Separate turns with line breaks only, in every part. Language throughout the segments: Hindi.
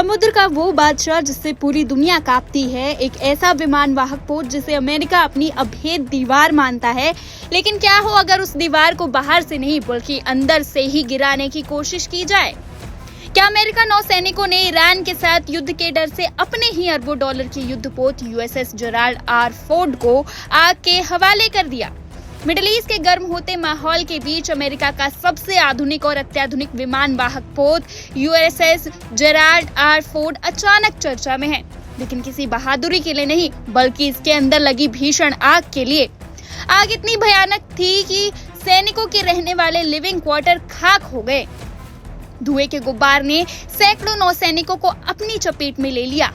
समुद्र का वो बादशाह जिससे पूरी दुनिया कांपती है, एक ऐसा विमान वाहक पोत जिसे अमेरिका अपनी अभेद दीवार मानता है। लेकिन क्या हो अगर उस दीवार को बाहर से नहीं बल्कि अंदर से ही गिराने की कोशिश की जाए? क्या अमेरिका नौसैनिकों ने ईरान के साथ युद्ध के डर से अपने ही अरबों डॉलर की युद्धपोत यूएसएस जेराल्ड आर फोर्ड को आग के हवाले कर दिया? मिडिल ईस्ट के गर्म होते माहौल के बीच अमेरिका का सबसे आधुनिक और अत्याधुनिक विमान वाहक पोत यूएसएस जेराल्ड आर फोर्ड अचानक चर्चा में है, लेकिन किसी बहादुरी के लिए नहीं बल्कि इसके अंदर लगी भीषण आग के लिए। आग इतनी भयानक थी कि सैनिकों के रहने वाले लिविंग क्वार्टर खाक हो गए। धुएं के गुब्बार ने सैकड़ों नौसैनिकों को अपनी चपेट में ले लिया।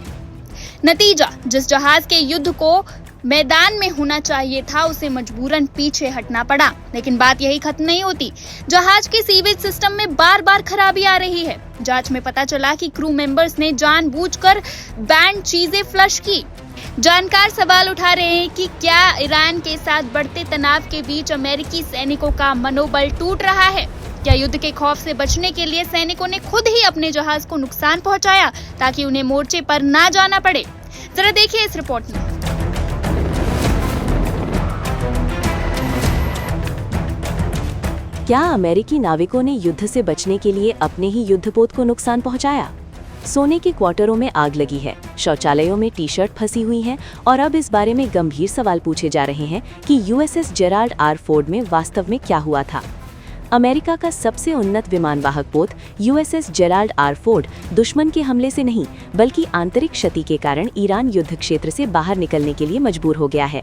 नतीजा, जिस जहाज के युद्ध को मैदान में होना चाहिए था उसे मजबूरन पीछे हटना पड़ा। लेकिन बात यही खत्म नहीं होती। जहाज के सीवेज सिस्टम में बार बार खराबी आ रही है। जांच में पता चला कि क्रू मेंबर्स ने जानबूझकर बैंड चीजें फ्लश की। जानकार सवाल उठा रहे हैं कि क्या ईरान के साथ बढ़ते तनाव के बीच अमेरिकी सैनिकों का मनोबल टूट रहा है? क्या युद्ध के खौफ से बचने के लिए सैनिकों ने खुद ही अपने जहाज को नुकसान पहुंचाया ताकि उन्हें मोर्चे पर ना जाना पड़े? जरा देखिए इस रिपोर्ट में।
क्या अमेरिकी नाविकों ने युद्ध से बचने के लिए अपने ही युद्धपोत को नुकसान पहुंचाया? सोने के क्वार्टरों में आग लगी है, शौचालयों में टी शर्ट फंसी हुई हैं और अब इस बारे में गंभीर सवाल पूछे जा रहे हैं कि यूएसएस जेराल्ड आर फोर्ड में वास्तव में क्या हुआ था। अमेरिका का सबसे उन्नत विमान वाहक पोत यूएसएस जेराल्ड आर फोर्ड दुश्मन के हमले से नहीं बल्कि आंतरिक क्षति के कारण ईरान युद्ध क्षेत्र से बाहर निकलने के लिए मजबूर हो गया है।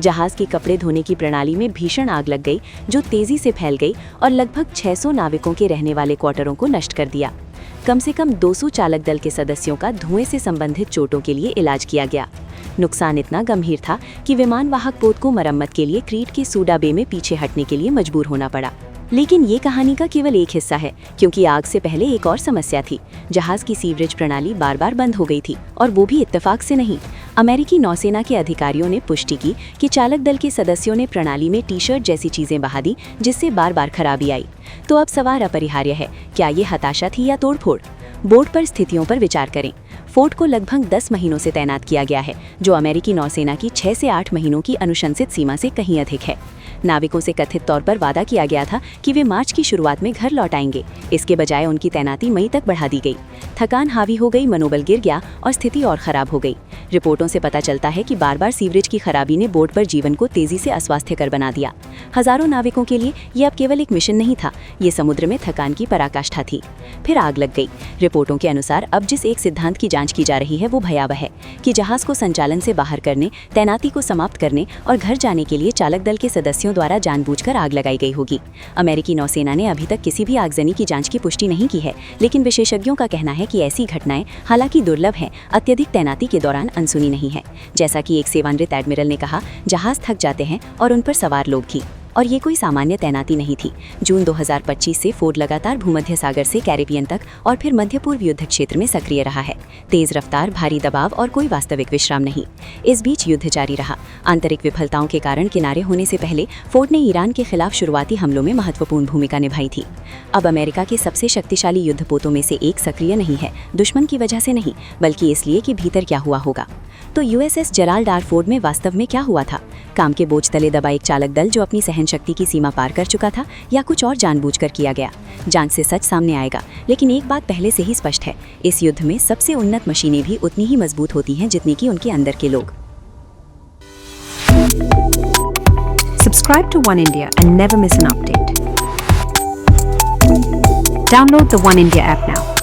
जहाज की कपड़े धोने की प्रणाली में भीषण आग लग गई जो तेजी से फैल गई और लगभग 600 नाविकों के रहने वाले क्वार्टरों को नष्ट कर दिया। कम से कम 200 चालक दल के सदस्यों का धुएं से संबंधित चोटों के लिए इलाज किया गया। नुकसान इतना गंभीर था कि विमान वाहक पोत को मरम्मत के लिए क्रीट के सूडा बे में पीछे हटने के लिए मजबूर होना पड़ा। लेकिन ये कहानी का केवल एक हिस्सा है, क्योंकि आग से पहले एक और समस्या थी। जहाज की सीवरेज प्रणाली बार बार बंद हो गई थी और वो भी इत्तेफाक से नहीं। अमेरिकी नौसेना के अधिकारियों ने पुष्टि की कि चालक दल के सदस्यों ने प्रणाली में टी शर्ट जैसी चीजें बहा दी जिससे बार बार खराबी आई। तो अब सवाल अपरिहार्य है, क्या ये हताशा थी या तोड़फोड़? बोर्ड पर स्थितियों पर विचार करें। फोर्ड को लगभग 10 महीनों से तैनात किया गया है, जो अमेरिकी नौसेना की 6 से 8 महीनों की अनुशंसित सीमा से कहीं अधिक है। नाविकों से कथित तौर पर वादा किया गया था कि वे मार्च की शुरुआत में घर लौट आएंगे। इसके बजाय उनकी तैनाती मई तक बढ़ा दी गई। थकान हावी हो गई, मनोबल गिर गया और स्थिति और खराब हो गई। रिपोर्टों से पता चलता है कि बार बार सीवरेज की खराबी ने बोर्ड पर जीवन को तेजी से अस्वास्थ्यकर बना दिया। हजारों नाविकों के लिए ये अब केवल एक मिशन नहीं था, ये समुद्र में थकान की पराकाष्ठा थी। फिर आग लग गई। रिपोर्टों के अनुसार अब जिस एक सिद्धांत की जांच की जा रही है वो भयावह है कि जहाज को संचालन से बाहर करने, तैनाती को समाप्त करने और घर जाने के लिए चालक दल के सदस्यों द्वारा जानबूझकर आग लगाई गई होगी। अमेरिकी नौसेना ने अभी तक किसी भी आगजनी की जांच की पुष्टि नहीं की है, लेकिन विशेषज्ञों का कहना है कि ऐसी घटनाएं हालांकि दुर्लभ हैं, अत्यधिक तैनाती के दौरान अनसुनी नहीं है। जैसा कि एक सेवानिवृत्त एडमिरल ने कहा, जहाज थक जाते हैं और उन पर सवार लोग भी। और ये कोई सामान्य तैनाती नहीं थी। जून 2025 से फोर्ड लगातार भूमध्य सागर से कैरेबियन तक और फिर मध्य पूर्व युद्ध क्षेत्र में सक्रिय रहा है। तेज रफ्तार, भारी दबाव और कोई वास्तविक विश्राम नहीं। इस बीच युद्ध जारी रहा। आंतरिक विफलताओं के कारण किनारे होने से पहले फोर्ड ने ईरान के खिलाफ शुरुआती हमलों में महत्वपूर्ण भूमिका निभाई थी। अब अमेरिका के सबसे शक्तिशाली युद्धपोतों में से एक सक्रिय नहीं है, दुश्मन की वजह से नहीं बल्कि इसलिए कि भीतर क्या हुआ होगा। तो यूएसएस जेराल्ड आर फोर्ड में वास्तव में क्या हुआ था? काम के बोझ तले दबा एक चालक दल जो अपनी सहन शक्ति की सीमा पार कर चुका था, या कुछ और जानबूझकर किया गया? जांच से सच सामने आएगा। लेकिन एक बात पहले से ही स्पष्ट है, इस युद्ध में सबसे उन्नत मशीनें भी उतनी ही मजबूत होती हैं जितनी कि उनके अंदर के लोग।
Subscribe to One India and never miss an update. Download the One India app now.